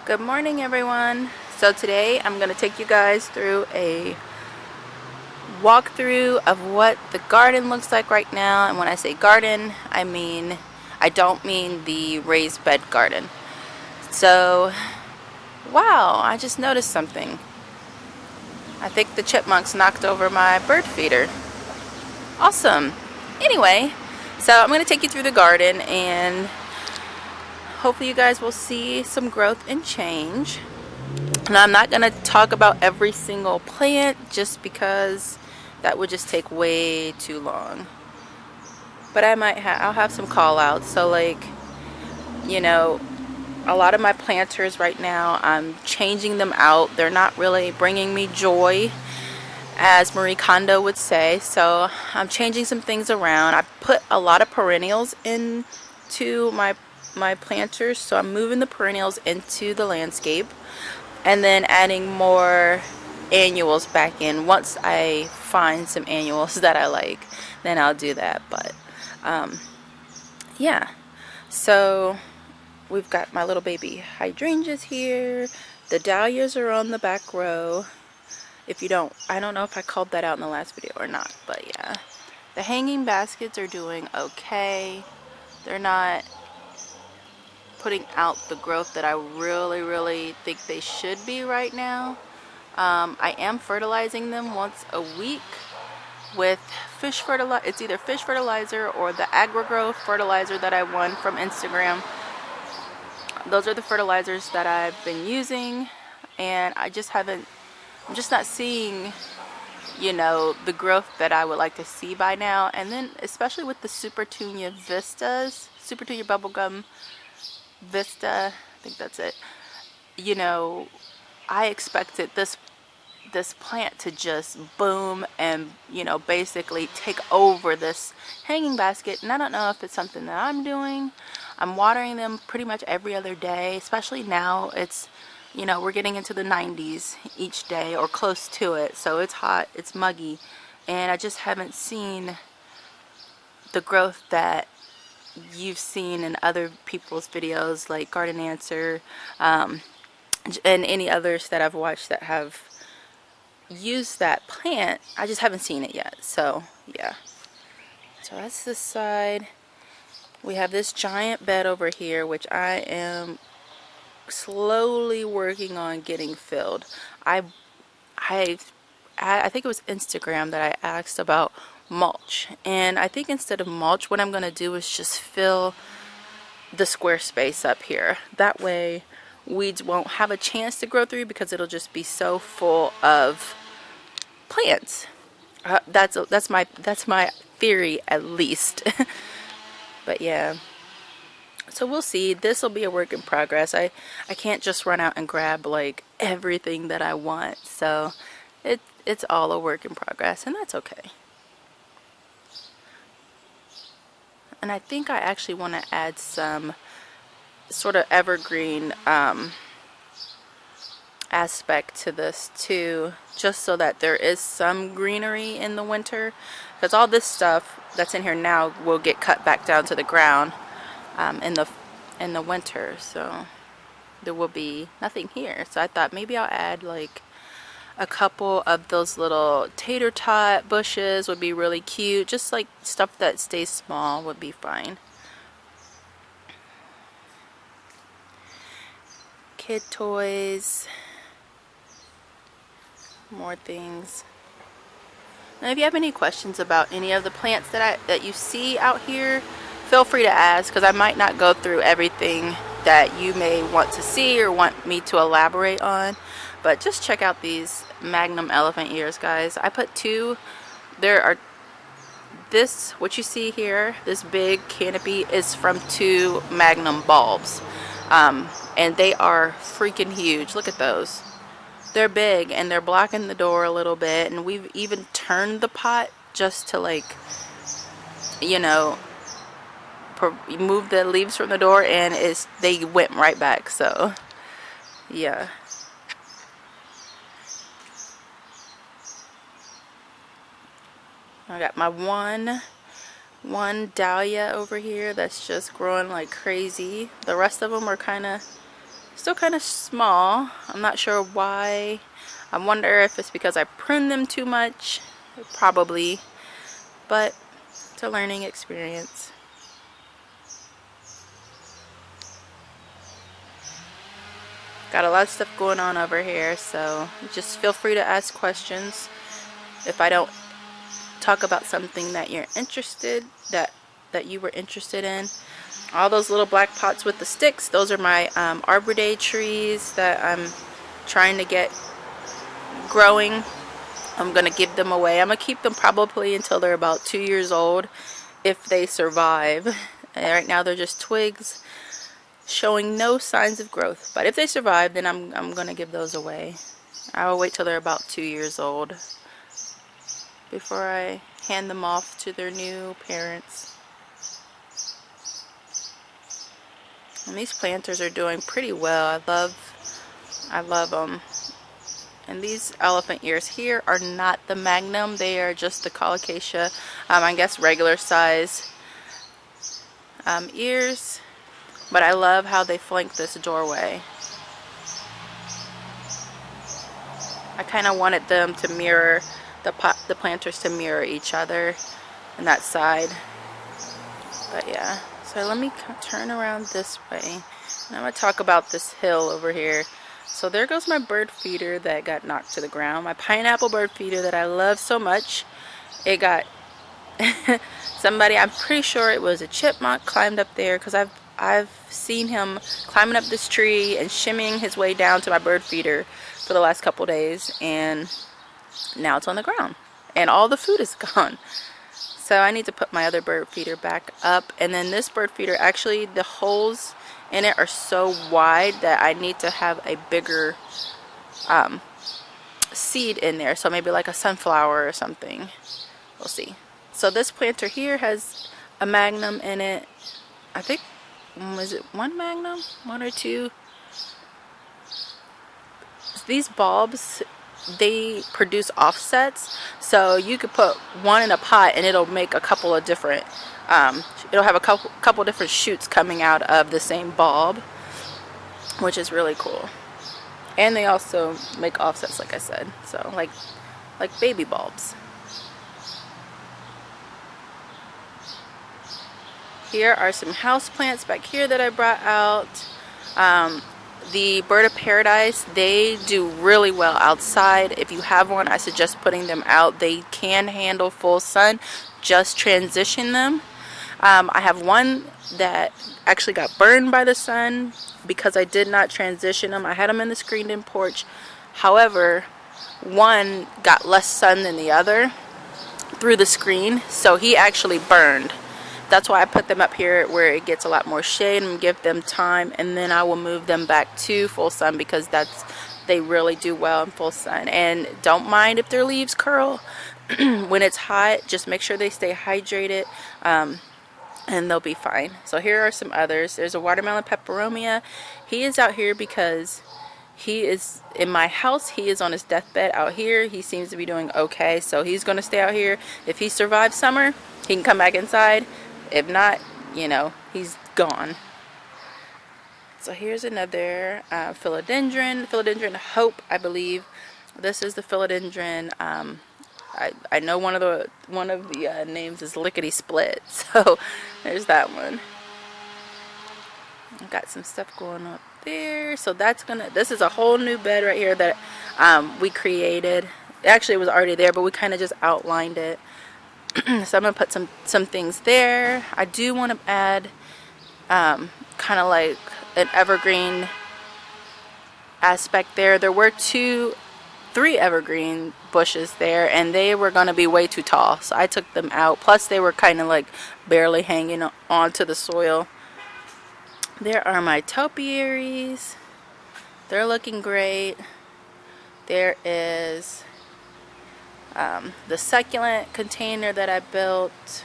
Good morning, everyone. So today I'm going to take you guys through a walkthrough of what the garden looks like right now. And when I say garden, I don't mean the raised bed garden. So, wow, I just noticed something. I think the chipmunks knocked over my bird feeder. Awesome. Anyway, so I'm going to take you through the garden and hopefully you guys will see some growth and change. And I'm not going to talk about every single plant just because that would just take way too long. But I'll have some call outs. So like, a lot of my planters right now, I'm changing them out. They're not really bringing me joy, as Marie Kondo would say. So I'm changing some things around. I put a lot of perennials into my planters. So I'm moving the perennials into the landscape. And then adding more annuals back in. Once I find some annuals that I like, then I'll do that. But yeah, so we've got my little baby hydrangeas here. The dahlias are on the back row. I don't know if I called that out in the last video or not, but yeah, the hanging baskets are doing okay. They're not putting out the growth that I really think they should be right now. I am fertilizing them once a week with fish fertilizer. It's either fish fertilizer or the AgriGrow fertilizer that I won from Instagram. Those are the fertilizers that I've been using, and I'm just not seeing, the growth that I would like to see by now. And then especially with the Supertunia Bubblegum Vista, I think that's it. I expected this plant to just boom and basically take over this hanging basket, and I don't know if it's something that I'm doing. I'm watering them pretty much every other day, especially now. It's we're getting into the 90s each day or close to it, so it's hot, it's muggy, and I just haven't seen the growth that you've seen in other people's videos like Garden Answer, and any others that I've watched that have used that plant. I just haven't seen it yet. So yeah, so that's this side. We have this giant bed over here, which I am slowly working on getting filled. I think it was Instagram that I asked about mulch, and I think instead of mulch, what I'm going to do is just fill the square space up here. That way weeds won't have a chance to grow through because it'll just be so full of plants. That's my theory, at least. But yeah, so we'll see. This will be a work in progress. I can't just run out and grab like everything that I want, so it's all a work in progress, and that's okay. And I think I actually want to add some sort of evergreen aspect to this too, just so that there is some greenery in the winter, because all this stuff that's in here now will get cut back down to the ground in the winter, so there will be nothing here. So I thought maybe I'll add like a couple of those little tater tot bushes would be really cute. Just like stuff that stays small would be fine. Kid toys, more things. Now if you have any questions about any of the plants that you see out here, feel free to ask, because I might not go through everything that you may want to see or want me to elaborate on. But just check out these Magnum elephant ears, guys. I put two. What you see here, this big canopy, is from 2 Magnum bulbs. And they are freaking huge. Look at those. They're big, and they're blocking the door a little bit. And we've even turned the pot just to like, move the leaves from the door, and they went right back. So yeah. I got my one dahlia over here that's just growing like crazy. The rest of them are kind of Still kind of small. I'm not sure why. I wonder if it's because I pruned them too much. Probably. But it's a learning experience. Got a lot of stuff going on over here, so just feel free to ask questions. If I don't talk about something that you're interested, that you were interested in. All those little black pots with the sticks, those are my Arbor Day trees that I'm trying to get growing. I'm gonna give them away. I'm gonna keep them probably until they're about 2 years old, if they survive. And right now they're just twigs showing no signs of growth, but if they survive, then I'm gonna give those away. I will wait till they're about 2 years old before I hand them off to their new parents. And these planters are doing pretty well. I love them. And these elephant ears here are not the Magnum. They are just the Colocasia, I guess regular size ears. But I love how they flank this doorway. I kind of wanted them to mirror, the planters to mirror each other on that side. But yeah, so let me turn around this way. And I'm going to talk about this hill over here. So there goes my bird feeder that got knocked to the ground. My pineapple bird feeder that I love so much. It got somebody, I'm pretty sure it was a chipmunk, climbed up there, because I've seen him climbing up this tree and shimmying his way down to my bird feeder for the last couple days, and now it's on the ground and all the food is gone. So I need to put my other bird feeder back up. And then this bird feeder, actually the holes in it are so wide that I need to have a bigger seed in there, so maybe like a sunflower or something. We'll see. So this planter here has a Magnum in it. I think, was it one Magnum? One or two? These bulbs, they produce offsets, so you could put one in a pot and it'll make a couple of different, it'll have a couple different shoots coming out of the same bulb, which is really cool. And they also make offsets, like I said, so like baby bulbs. Here are some house plants back here that I brought out. The bird of paradise, they do really well outside. If you have one, I suggest putting them out. They can handle full sun. Just transition them. I have one that actually got burned by the sun because I did not transition them. I had them in the screened-in porch. However, one got less sun than the other through the screen, so he actually burned. That's why I put them up here where it gets a lot more shade and give them time, and then I will move them back to full sun because they really do well in full sun. And don't mind if their leaves curl. When it's hot, just make sure they stay hydrated, and they'll be fine. So here are some others. There's a watermelon peperomia. He is out here because he is in my house. He is on his deathbed out here. He seems to be doing okay, so he's going to stay out here. If he survives summer, he can come back inside. If not, you know, he's gone. So here's another philodendron hope, I believe. This is the philodendron. I know one of the names is lickety split, so there's that one. I've got some stuff going up there. So this is a whole new bed right here that we created. Actually, it was already there, but we kind of just outlined it. So I'm going to put some things there. I do want to add kind of like an evergreen aspect there. There were 3 evergreen bushes there, and they were going to be way too tall, so I took them out. Plus they were kind of like barely hanging onto the soil. There are my topiaries. They're looking great. There is the succulent container that I built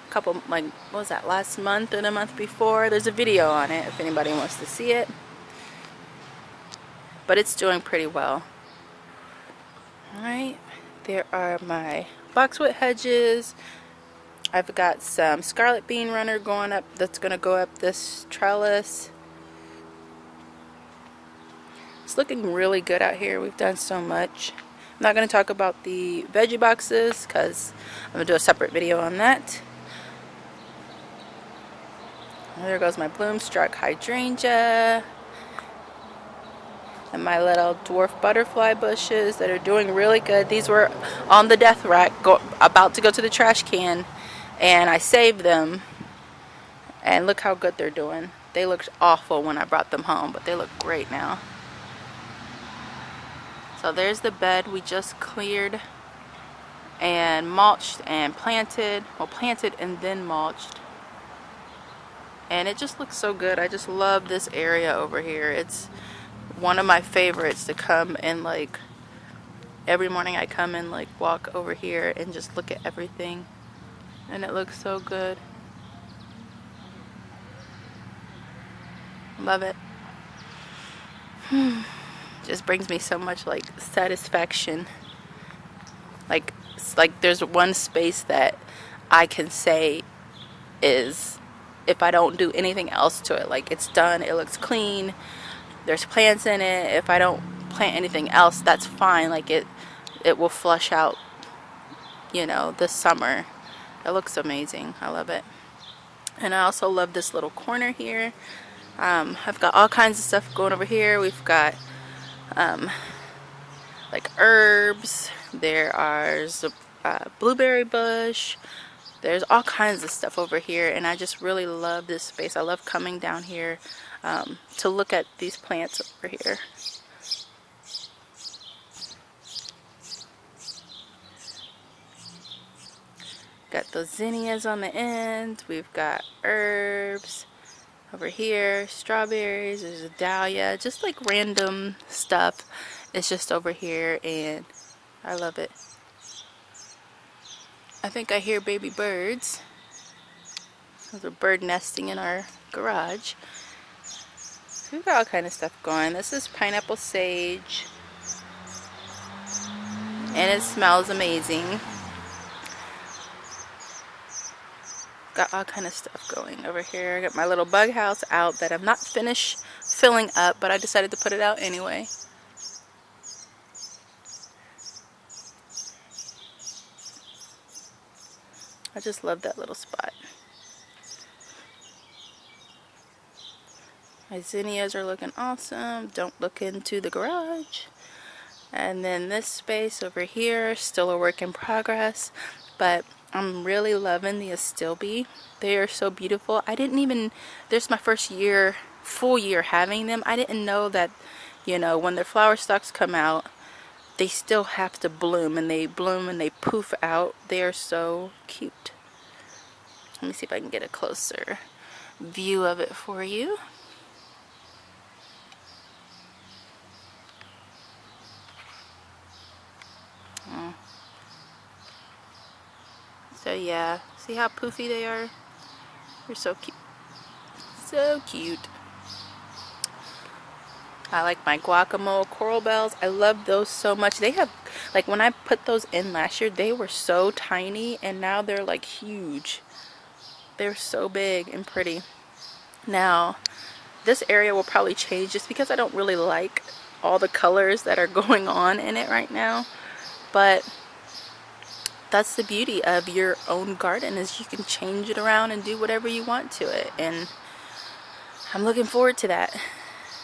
a couple, like, what was that, last month or the month before? There's a video on it if anybody wants to see it. But it's doing pretty well. Alright, there are my Boxwood Hedges. I've got some scarlet bean runner going up, that's going to go up this trellis. It's looking really good out here. We've done so much. I'm not going to talk about the veggie boxes because I'm going to do a separate video on that. There goes my bloomstruck hydrangea. And my little dwarf butterfly bushes that are doing really good. These were on the death rack, about to go to the trash can, and I saved them. And look how good they're doing. They looked awful when I brought them home, but they look great now. So there's the bed we just cleared and mulched and planted. Well, planted and then mulched. And it just looks so good. I just love this area over here. It's one of my favorites to come and like every morning I come and like walk over here and just look at everything, and it looks so good. Love it. Just brings me so much like satisfaction. Like it's like there's one space that I can say is, if I don't do anything else to it, like it's done, it looks clean, there's plants in it. If I don't plant anything else, that's fine. Like it will flush out, you know, this summer. It looks amazing. I love it. And I also love this little corner here. I've got all kinds of stuff going over here. We've got like herbs. There's a blueberry bush. There's all kinds of stuff over here, and I just really love this space. I love coming down here to look at these plants over here. Got those zinnias on the end. We've got herbs over here, strawberries. There's a dahlia, just like random stuff. It's just over here, and I love it. I think I hear baby birds. There's a bird nesting in our garage. So we've got all kind of stuff going. This is pineapple sage, and it smells amazing. Got all kind of stuff going over here. I got my little bug house out that I'm not finished filling up, but I decided to put it out anyway. I just love that little spot. My zinnias are looking awesome. Don't look into the garage. And then this space over here, still a work in progress, but I'm really loving the Astilbe. They are so beautiful. I didn't even, there's my first year, full year having them. I didn't know that, you know, when their flower stalks come out, they still have to bloom, and they bloom and they poof out. They are so cute. Let me see if I can get a closer view of it for you. So yeah, see how poofy they are? They're so cute. So cute. I like my guacamole coral bells. I love those so much. They have, like when I put those in last year, they were so tiny, and now they're like huge. They're so big and pretty. Now, this area will probably change just because I don't really like all the colors that are going on in it right now. But that's the beauty of your own garden, is you can change it around and do whatever you want to it. And I'm looking forward to that.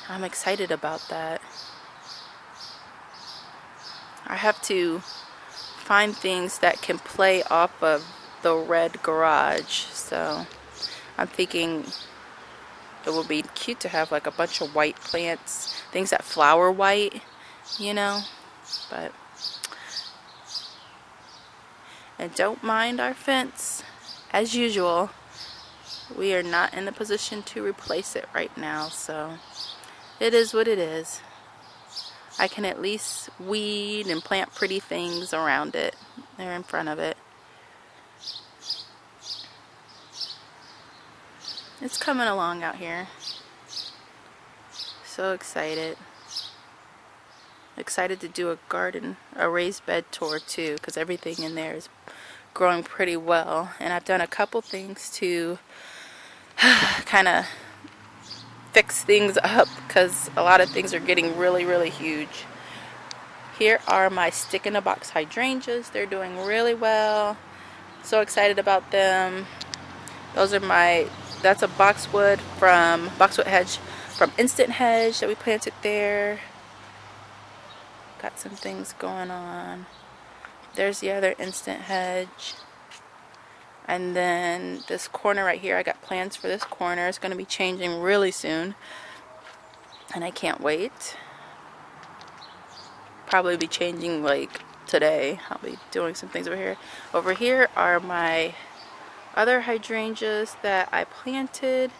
I'm excited about that. I have to find things that can play off of the red garage. So I'm thinking it would be cute to have like a bunch of white plants, things that flower white, you know. But and don't mind our fence. As usual, we are not in a position to replace it right now, so it is what it is. I can at least weed and plant pretty things around it. They're in front of it. It's coming along out here. So excited. Excited to do a garden, a raised bed tour too, because everything in there is growing pretty well. And I've done a couple things to kind of fix things up because a lot of things are getting really huge. Here are my stick-in-a-box hydrangeas. They're doing really well. So excited about them. Those are that's a boxwood hedge from Instant Hedge that we planted there. Got some things going on. There's the other Instant Hedge. And then this corner right here, I got plans for this corner. It's going to be changing really soon. And I can't wait. Probably be changing like today. I'll be doing some things over here. Over here are my other hydrangeas that I planted.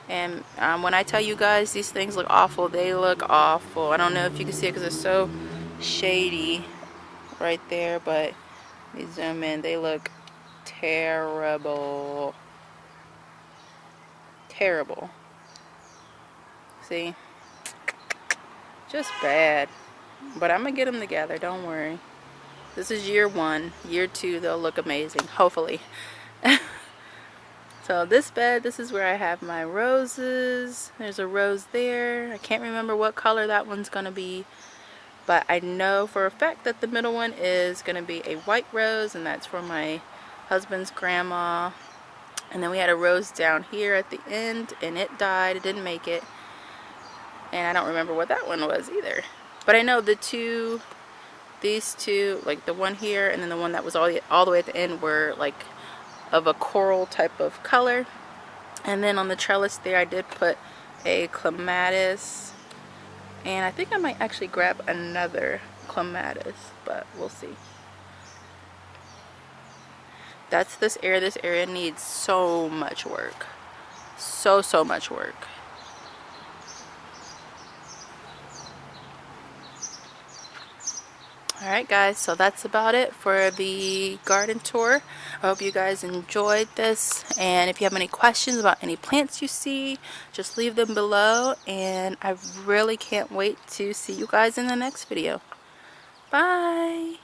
And when I tell you guys these things look awful, they look awful. I don't know if you can see it because it's so shady right there, but let me zoom in. They look terrible. Terrible. See? Just bad. But I'm going to get them together. Don't worry. This is year 1. Year 2, they'll look amazing. Hopefully. So this bed, this is where I have my roses. There's a rose there. I can't remember what color that one's going to be. But I know for a fact that the middle one is going to be a white rose. And that's for my husband's grandma. And then we had a rose down here at the end. And it died. It didn't make it. And I don't remember what that one was either. But I know these two, like the one here and then the one that was all the way at the end were like of a coral type of color. And then on the trellis there I did put a clematis. And I think I might actually grab another clematis, but we'll see. That's this area. This area needs so much work. So much work. Alright guys, so that's about it for the garden tour. I hope you guys enjoyed this, and if you have any questions about any plants you see, just leave them below, and I really can't wait to see you guys in the next video. Bye!